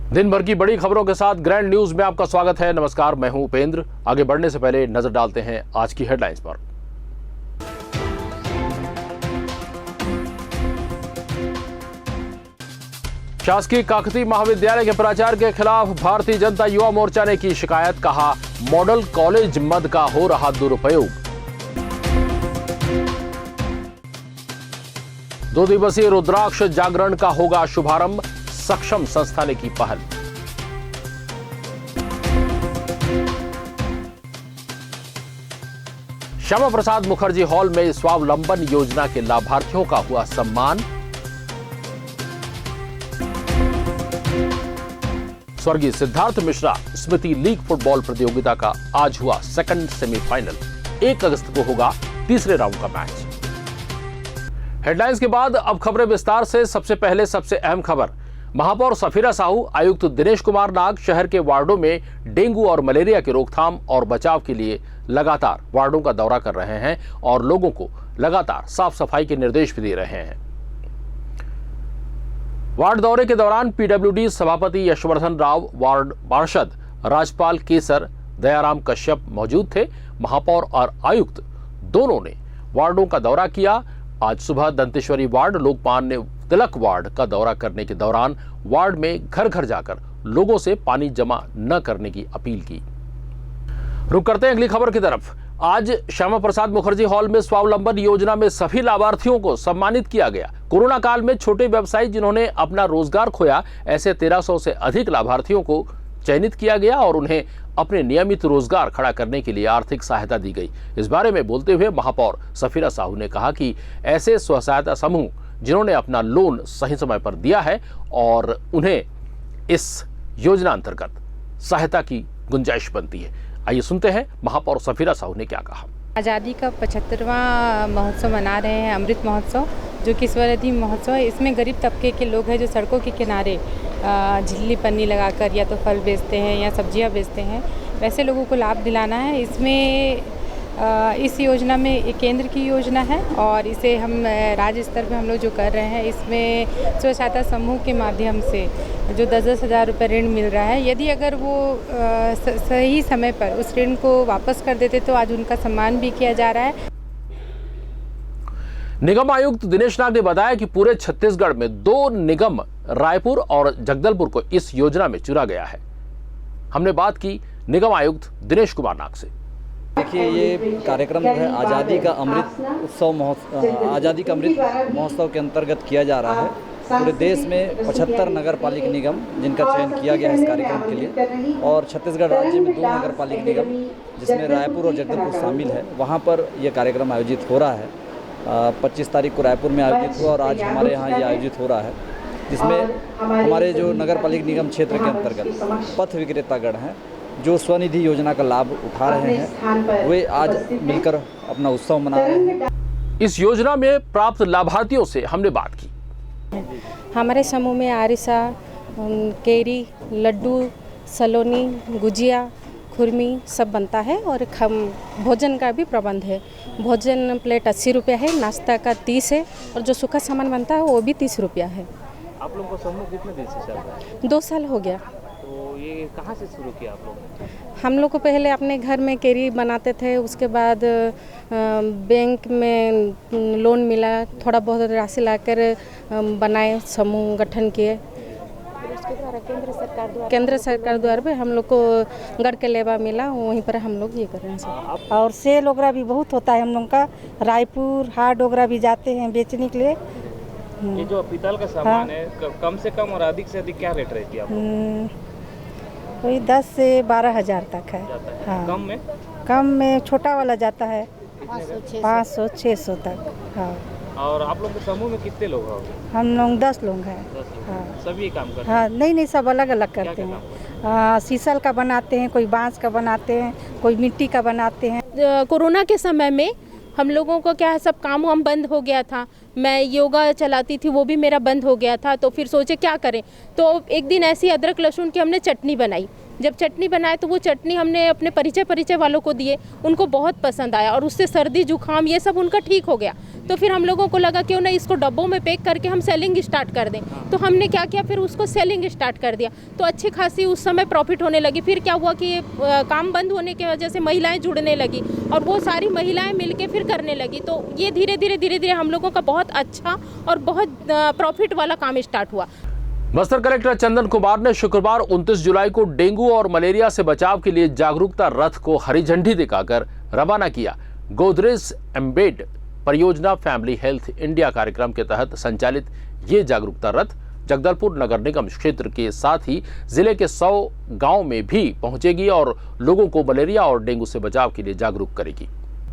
दिन भर की बड़ी खबरों के साथ ग्रैंड न्यूज में आपका स्वागत है। नमस्कार, मैं हूं उपेंद्र। आगे बढ़ने से पहले नजर डालते हैं आज की हेडलाइंस पर। शासकीय काकती महाविद्यालय के प्राचार्य के खिलाफ भारतीय जनता युवा मोर्चा ने की शिकायत। कहा, मॉडल कॉलेज मद का हो रहा दुरुपयोग। 2 दिवसीय रुद्राक्ष जागरण का होगा शुभारंभ। सक्षम संस्था ने की पहल। श्यामा प्रसाद मुखर्जी हॉल में स्वावलंबन योजना के लाभार्थियों का हुआ सम्मान। स्वर्गीय सिद्धार्थ मिश्रा स्मृति लीग फुटबॉल प्रतियोगिता का आज हुआ सेकंड सेमीफाइनल। 1 अगस्त को होगा तीसरे राउंड का मैच। हेडलाइंस के बाद अब खबरें विस्तार से। सबसे पहले सबसे अहम खबर। महापौर सफीरा साहू, आयुक्त दिनेश कुमार नाग शहर के वार्डों में डेंगू और मलेरिया की रोकथाम और बचाव के लिए लगातार वार्डों का दौरा कर रहे हैं और लोगों को लगातार साफ सफाई के निर्देश भी दे रहे हैं। वार्ड दौरे के दौरान पीडब्ल्यूडी सभापति यशवर्धन राव, वार्ड पार्षद राजपाल केसर, दयाराम कश्यप मौजूद थे। महापौर और आयुक्त दोनों ने वार्डों का दौरा किया। आज सुबह दंतेश्वरी वार्ड, लोकमान्य तिलक वार्ड का दौरा करने के दौरान वार्ड में घर घर जाकर लोगों से पानी जमा न करने की अपील की। रुक करते हैं अगली खबर की तरफ। आज श्यामा प्रसाद मुखर्जी हॉल में स्वावलंबन योजना में सभी लाभार्थियों को सम्मानित किया गया। कोरोना काल में छोटे व्यवसायी जिन्होंने अपना रोजगार खोया, ऐसे 1300 से अधिक लाभार्थियों को चयनित किया गया और उन्हें अपने नियमित रोजगार खड़ा करने के लिए आर्थिक सहायता दी गई। इस बारे में बोलते हुए महापौर सफीरा साहू ने कहा कि ऐसे स्व सहायता समूह जिन्होंने अपना लोन सही समय पर दिया है और उन्हें इस योजना अंतर्गत सहायता की गुंजाइश बनती है। आइए सुनते हैं महापौर सफीरा साहू ने क्या कहा। आज़ादी का 75वां महोत्सव मना रहे हैं, अमृत महोत्सव, जो कि स्वनिधि महोत्सव है। इसमें गरीब तबके के लोग हैं जो सड़कों के किनारे झिल्ली पन्नी लगाकर या तो फल बेचते हैं या सब्जियां बेचते हैं, वैसे लोगों को लाभ दिलाना है। इसमें इस योजना में एक केंद्र की योजना है और इसे हम राज्य स्तर पे हम लोग जो कर रहे हैं, इसमें स्व सहायता समूह के माध्यम से जो 10-10 हज़ार रुपये ऋण मिल रहा है। यदि अगर वो सही समय पर उस ऋण को वापस कर देते तो आज उनका सम्मान भी किया जा रहा है। निगम आयुक्त दिनेश नाग ने बताया कि पूरे छत्तीसगढ़ में 2 निगम रायपुर और जगदलपुर को इस योजना में चुना गया है। हमने बात की निगम आयुक्त दिनेश कुमार नाग से। देखिए, ये कार्यक्रम जो है आज़ादी का अमृत महोत्सव के अंतर्गत किया जा रहा है। पूरे देश में 75 नगर पालिक निगम जिनका चयन किया गया है इस कार्यक्रम के लिए, और छत्तीसगढ़ राज्य में 2 नगर पालिक निगम जिसमें रायपुर और जगदलपुर शामिल है, वहाँ पर यह कार्यक्रम आयोजित हो रहा है। 25 तारीख को रायपुर में आयोजित हुआ और आज हमारे यहाँ ये आयोजित हो रहा है, जिसमें हमारे जो नगर पालिक निगम क्षेत्र के अंतर्गत पथ विक्रेतागण हैं जो स्वनिधि योजना का लाभ उठा रहे हैं, वे आज मिलकर अपना उत्सव मना रहे हैं। इस योजना में प्राप्त लाभार्थियों से हमने बात की। हमारे समूह में आरिसा, केरी, लड्डू, सलोनी, गुजिया, खुरमी सब बनता है और भोजन का भी प्रबंध है। भोजन प्लेट 80 रुपया है, नाश्ता का 30 है और जो सूखा सामान बनता है वो भी 30 रुपया है। आप लोगों का समूह कितने दिन से चल रहा है? 2 साल हो गया। तो ये कहाँ से शुरू किया आप लोगों ने? हम लोग को पहले अपने घर में केरी बनाते थे, उसके बाद बैंक में लोन मिला, थोड़ा बहुत राशि लाकर बनाए, समूह गठन किए। उसके द्वारा केंद्र सरकार द्वारा भी हम लोग को गढ़ के लेवा मिला, वहीं पर हम लोग ये कर रहे हैं सब। और सेल वगैरह भी बहुत होता है हम लोग का। रायपुर हाट वगैरह भी जाते हैं बेचने के लिए। ये जो पीतल का सामान है, कम से कम और अधिक से अधिक क्या रेट रहती है आपको? कोई 10 से 12 हज़ार तक है। हाँ। कम में छोटा वाला जाता है 500-600 तक। हाँ। और आप लोग के समूह में कितने लोग हैं? हम लोग 10 लोग हैं। 10 लोग। हाँ। सभी काम करते हैं? हाँ, नहीं सब अलग अलग करते हैं। शीशल का बनाते हैं, कोई बांस का बनाते हैं, कोई मिट्टी का बनाते हैं। कोरोना के समय में हम लोगों को क्या है, सब काम वाम बंद हो गया था। मैं योगा चलाती थी, वो भी मेरा बंद हो गया था। तो फिर सोचे क्या करें, तो एक दिन ऐसी अदरक लहसुन की हमने चटनी बनाई। जब चटनी बनाए तो वो चटनी हमने अपने परिचय वालों को दिए, उनको बहुत पसंद आया और उससे सर्दी जुकाम ये सब उनका ठीक हो गया। तो फिर हम लोगों को लगा क्यों ना इसको डब्बों में पैक करके हम सेलिंग स्टार्ट कर दें। तो हमने क्या किया, फिर उसको सेलिंग स्टार्ट कर दिया, तो अच्छी खासी उस समय प्रॉफिट होने लगी। फिर क्या हुआ कि काम बंद होने की वजह से महिलाएं जुड़ने लगी और वो सारी महिलाएं मिलके फिर करने लगी। तो ये धीरे धीरे हम लोगों का बहुत अच्छा और बहुत प्रॉफिट वाला काम स्टार्ट हुआ। बस्तर कलेक्टर चंदन कुमार ने शुक्रवार 29 जुलाई को डेंगू और मलेरिया से बचाव के लिए जागरूकता रथ को हरी झंडी दिखाकर रवाना किया। गोदरेज एम्बेड परियोजना फैमिली हेल्थ इंडिया कार्यक्रम के तहत संचालित ये जागरूकता रथ जगदलपुर नगर निगम क्षेत्र के साथ ही जिले के 100 गांव में भी पहुंचेगी और लोगों को मलेरिया और डेंगू से बचाव के लिए जागरूक करेगी।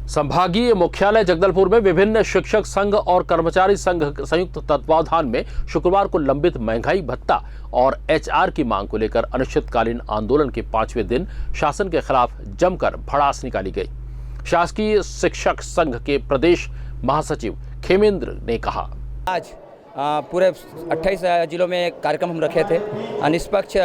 संभागीय मुख्यालय जगदलपुर में विभिन्न शिक्षक संघ और कर्मचारी संघ संयुक्त तत्वावधान में शुक्रवार को लंबित महंगाई भत्ता और HR की मांग को लेकर अनिश्चितकालीन आंदोलन के 5वें दिन शासन के खिलाफ जमकर भड़ास निकाली गई। शासकीय शिक्षक संघ के प्रदेश महासचिव खेमेंद्र ने कहा, आज पूरे 28 जिलों में एक कार्यक्रम हम रखे थे निष्पक्ष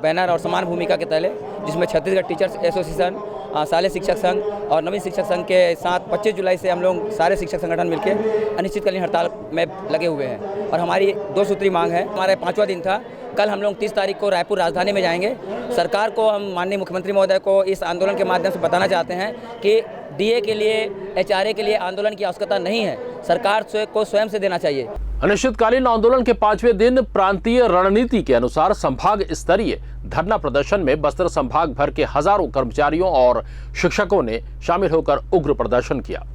बैनर और समान भूमिका के तले, जिसमें छत्तीसगढ़ टीचर्स एसोसिएशन, शालेय शिक्षक संघ और नवीन शिक्षक संघ के साथ 25 जुलाई से हम लोग सारे शिक्षक संगठन मिलकर अनिश्चितकालीन हड़ताल में लगे हुए हैं। और हमारी 2 सूत्री मांग है। हमारा 5वां दिन था। कल हम लोग 30 तारीख को रायपुर राजधानी में जाएंगे। सरकार को हम माननीय मुख्यमंत्री महोदय को इस आंदोलन के माध्यम से बताना चाहते हैं कि DA के लिए, HRA के लिए आंदोलन की आवश्यकता नहीं है, सरकार को स्वयं से देना चाहिए। अनिश्चितकालीन आंदोलन के 5वें दिन प्रांतीय रणनीति के अनुसार संभाग स्तरीय धरना प्रदर्शन में बस्तर संभाग भर के हजारों कर्मचारियों और शिक्षकों ने शामिल होकर उग्र प्रदर्शन किया।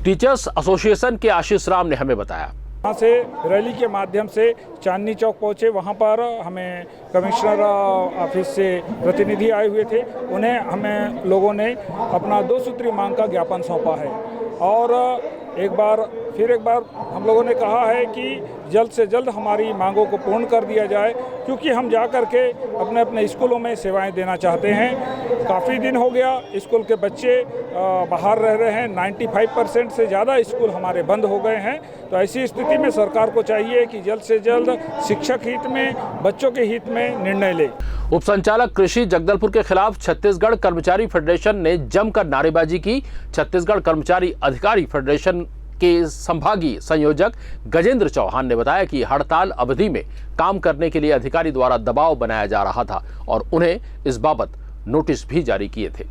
टीचर्स एसोसिएशन के आशीष राम ने हमें बताया, यहाँ से रैली के माध्यम से चांदनी चौक पहुँचे। वहाँ पर हमें कमिश्नर ऑफिस से प्रतिनिधि आए हुए थे। उन्हें हमें लोगों ने अपना 2 सूत्री मांग का ज्ञापन सौंपा है और एक बार हम लोगों ने कहा है कि जल्द से जल्द हमारी मांगों को पूर्ण कर दिया जाए, क्योंकि हम जा कर के अपने अपने स्कूलों में सेवाएं देना चाहते हैं। काफ़ी दिन हो गया स्कूल के बच्चे बाहर रह रहे हैं। 95% से ज़्यादा स्कूल हमारे बंद हो गए हैं। तो ऐसी स्थिति में सरकार को चाहिए कि जल्द से जल्द शिक्षक हित में, बच्चों के हित में निर्णय ले। उप संचालक कृषि जगदलपुर के खिलाफ छत्तीसगढ़ कर्मचारी फेडरेशन ने जमकर नारेबाजी की। छत्तीसगढ़ कर्मचारी अधिकारी फेडरेशन के संभागीय संयोजक गजेंद्र चौहान ने बताया कि हड़ताल अवधि में काम करने के लिए अधिकारी द्वारा दबाव बनाया जा रहा था और उन्हें इस बाबत नोटिस भी जारी किए थे,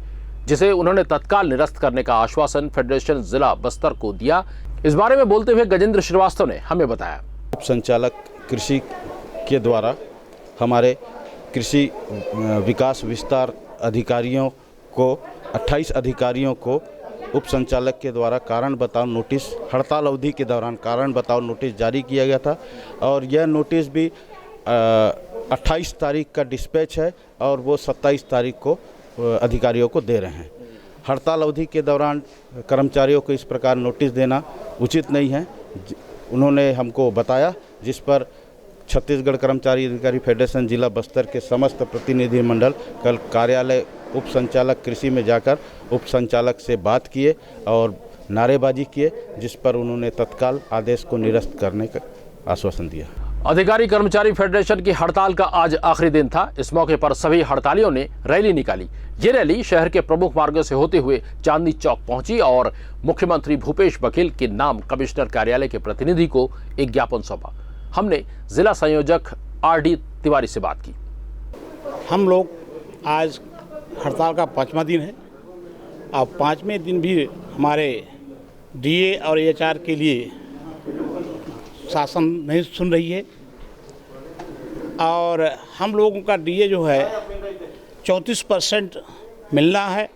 जिसे उन्होंने तत्काल निरस्त करने का आश्वासन फेडरेशन जिला बस्तर को दिया। इस बारे में बोलते हुए गजेंद्र श्रीवास्तव ने हमें बताया, उप संचालक कृषि के द्वारा हमारे कृषि विकास विस्तार अधिकारियों को 28 अधिकारियों को उप संचालक के द्वारा कारण बताओ नोटिस, हड़ताल अवधि के दौरान कारण बताओ नोटिस जारी किया गया था और यह नोटिस भी 28 तारीख का डिस्पैच है और वो 27 तारीख को अधिकारियों को दे रहे हैं। हड़ताल अवधि के दौरान कर्मचारियों को इस प्रकार नोटिस देना उचित नहीं है, उन्होंने हमको बताया, जिस पर छत्तीसगढ़ कर्मचारी अधिकारी फेडरेशन जिला बस्तर के समस्त प्रतिनिधि मंडल कल कार्यालय उप संचालक कृषि में जाकर उप संचालक से बात किए और नारेबाजी किए, जिस पर उन्होंने तत्काल आदेश को निरस्त करने का आश्वासन दिया। अधिकारी कर्मचारी फेडरेशन की हड़ताल का आज आखिरी दिन था। इस मौके पर सभी हड़तालियों ने रैली निकाली। ये रैली शहर के प्रमुख मार्गों से होते हुए चांदनी चौक पहुंची और मुख्यमंत्री भूपेश बघेल के नाम कमिश्नर कार्यालय के प्रतिनिधि को एक ज्ञापन सौंपा। हमने जिला संयोजक RD तिवारी से बात की। हम लोग आज हड़ताल का 5वां दिन है। अब 5वें दिन भी हमारे DA और HR के लिए शासन नहीं सुन रही है और हम लोगों का DA जो है 34% मिलना है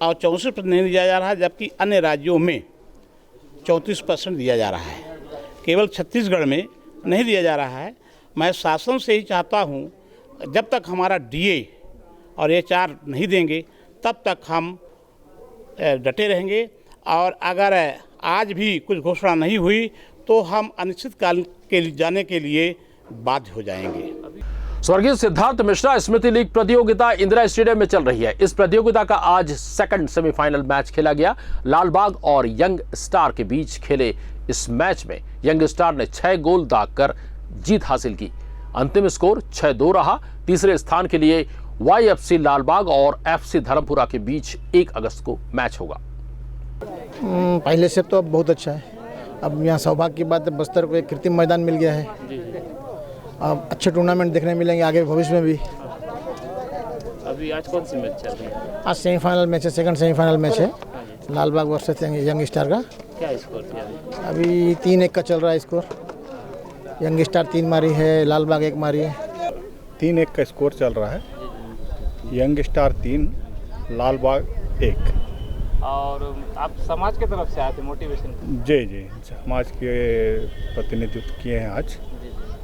और 64% नहीं दिया जा रहा है, जबकि अन्य राज्यों में 34% दिया जा रहा है। केवल छत्तीसगढ़ में नहीं दिया जा रहा है। मैं शासन से ही चाहता हूँ, जब तक हमारा DA और HR नहीं देंगे तब तक हम डटे रहेंगे और अगर आज भी कुछ घोषणा नहीं हुई तो हम अनिश्चित काल के जाने के लिए बाध्य हो जाएंगे। स्वर्गीय सिद्धार्थ मिश्रा स्मृति लीग प्रतियोगिता इंदिरा स्टेडियम में चल रही है। इस प्रतियोगिता का आज सेकंड सेमीफाइनल मैच खेला गया। लालबाग और यंग स्टार के बीच खेले इस मैच में यंग स्टार ने 6 गोल दागकर जीत हासिल की। अंतिम स्कोर 6-2 रहा। तीसरे स्थान के लिए YFC लालबाग और FC धर्मपुरा के बीच 1 अगस्त को मैच होगा। पहले से तो अब बहुत अच्छा है। अब यहाँ सौभाग्य की बात है, बस्तर को एक कृत्रिम मैदान मिल गया है। अब अच्छे टूर्नामेंट देखने मिलेंगे आगे भविष्य में भी। अभी आज कौन सी मैच चल रही है? आज सेमीफाइनल मैच है, सेकंड सेमीफाइनल मैच है लालबाग वर्सेस यंग स्टार का। क्या स्कोर किया अभी 3-1 का चल रहा है स्कोर। यंग स्टार 3 मारी है, लालबाग 1 मारी है। 3-1 का स्कोर चल रहा है। Young Star 3, Lalbagh 1। और आप समाज के तरफ से आए थे मोटिवेशन? जी समाज के प्रतिनिधित्व किए हैं आज,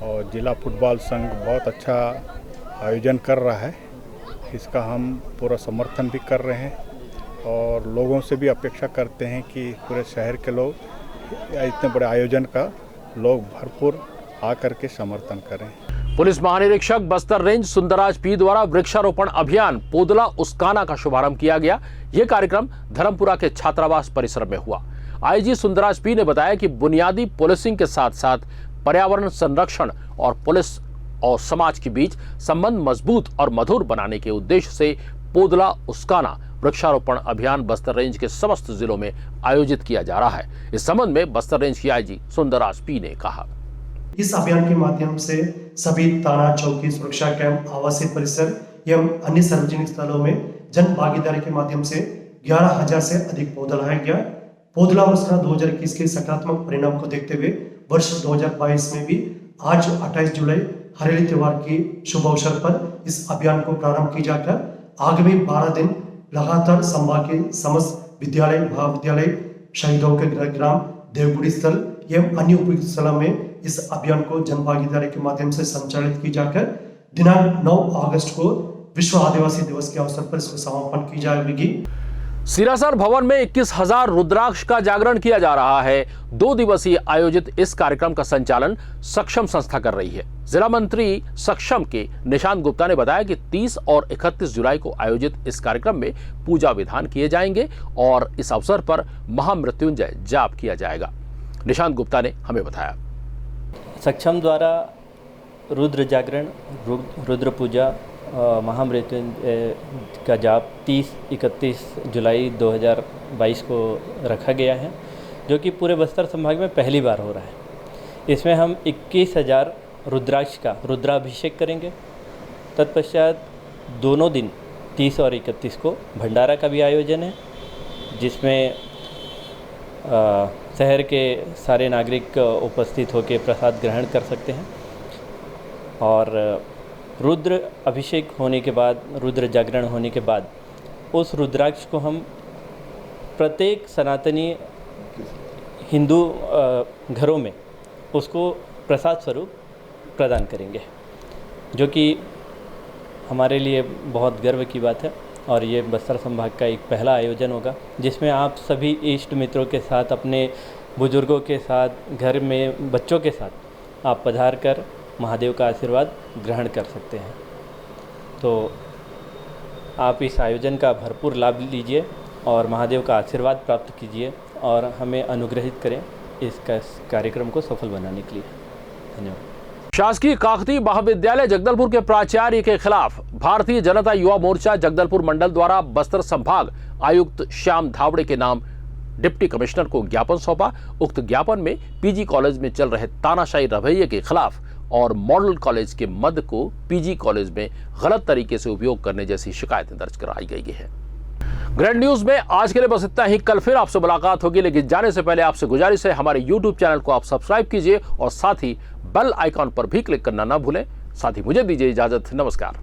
और जिला फुटबॉल संघ बहुत अच्छा आयोजन कर रहा है। इसका हम पूरा समर्थन भी कर रहे हैं और लोगों से भी अपेक्षा करते हैं कि पूरे शहर के लोग इतने बड़े आयोजन का लोग भरपूर आकर के समर्थन करें। पुलिस महानिरीक्षक बस्तर रेंज सुंदरराज पी द्वारा वृक्षारोपण अभियान पोदला उस्काना का शुभारंभ किया गया। यह कार्यक्रम धर्मपुरा के छात्रावास परिसर में हुआ। आईजी सुंदरराज पी ने बताया कि बुनियादी पुलिसिंग के साथ साथ पर्यावरण संरक्षण और पुलिस और समाज के बीच संबंध मजबूत और मधुर बनाने के उद्देश्य से पोदला उस्काना वृक्षारोपण अभियान बस्तर रेंज के समस्त जिलों में आयोजित किया जा रहा है। इस संबंध में बस्तर रेंज की आईजी सुंदरराज पी ने कहा, इस अभियान के माध्यम से सभी थाना, चौकी, सुरक्षा कैंप, आवासीय परिसर एवं अन्य सार्वजनिक स्थलों में जन भागीदारी के माध्यम से 11,000 से अधिक पौधा लगाया गया। पोदला उस्काना 2021 के सकारात्मक परिणाम को देखते हुए वर्ष 2022 में भी आज 28 जुलाई हरेली त्योहार के शुभ अवसर पर इस अभियान को प्रारंभ की जाकर आगामी 12 दिन लगातार संभाग के समस्त विद्यालय, महाविद्यालय, शहीदों के ग्राम, देवगुड़ी स्थल एवं अन्य उपयुक्त स्थलों में इस अभियान को जन भागीदारी के माध्यम से संचालित की जाकर दिनांक 9 अगस्त को विश्व आदिवासी दिवस के अवसर पर इसको समापन की जाएगी। सिरासर भवन में 21,000 रुद्राक्ष का जागरण किया जा रहा है। 2 दिवसीय आयोजित इस कार्यक्रम का संचालन सक्षम संस्था कर रही है। जिला मंत्री सक्षम के निशांत गुप्ता ने बताया कि 30 और 31 जुलाई को आयोजित इस कार्यक्रम में पूजा विधान किए जाएंगे और इस अवसर पर महामृत्युंजय जाप किया जाएगा। निशांत गुप्ता ने हमें बताया, सक्षम द्वारा रुद्र जागरण, रुद्र पूजा, महामृत्युंजय का जाप 30-31 जुलाई 2022 को रखा गया है, जो कि पूरे बस्तर संभाग में पहली बार हो रहा है। इसमें हम 21,000 रुद्राक्ष का रुद्राभिषेक करेंगे। तत्पश्चात दोनों दिन 30 और 31 को भंडारा का भी आयोजन है, जिसमें शहर के सारे नागरिक उपस्थित होकर प्रसाद ग्रहण कर सकते हैं। और रुद्र अभिषेक होने के बाद, रुद्र जागरण होने के बाद उस रुद्राक्ष को हम प्रत्येक सनातनी हिंदू घरों में उसको प्रसाद स्वरूप प्रदान करेंगे, जो कि हमारे लिए बहुत गर्व की बात है। और ये बस्तर संभाग का एक पहला आयोजन होगा, जिसमें आप सभी इष्ट मित्रों के साथ, अपने बुजुर्गों के साथ, घर में बच्चों के साथ आप पधार कर महादेव का आशीर्वाद ग्रहण कर सकते हैं। तो आप इस आयोजन का भरपूर लाभ लीजिए और महादेव का आशीर्वाद प्राप्त कीजिए और हमें अनुग्रहित करें इस कार्यक्रम को सफल बनाने के लिए। धन्यवाद। शासकीय काकतीय महाविद्यालय जगदलपुर के प्राचार्य के खिलाफ भारतीय जनता युवा मोर्चा जगदलपुर मंडल द्वारा बस्तर संभाग आयुक्त श्याम धावड़े के नाम डिप्टी कमिश्नर को ज्ञापन सौंपा। उक्त ज्ञापन में पीजी कॉलेज में चल रहे तानाशाही रवैये के खिलाफ और मॉडल कॉलेज के मद को पीजी कॉलेज में गलत तरीके से उपयोग करने जैसी शिकायतें दर्ज कराई गई है। ग्रैंड न्यूज में आज के लिए बस इतना ही। कल फिर आपसे मुलाकात होगी, लेकिन जाने से पहले आपसे गुजारिश है हमारे YouTube चैनल को आप सब्सक्राइब कीजिए और साथ ही बेल आइकॉन पर भी क्लिक करना ना भूलें। साथ ही मुझे दीजिए इजाजत। नमस्कार।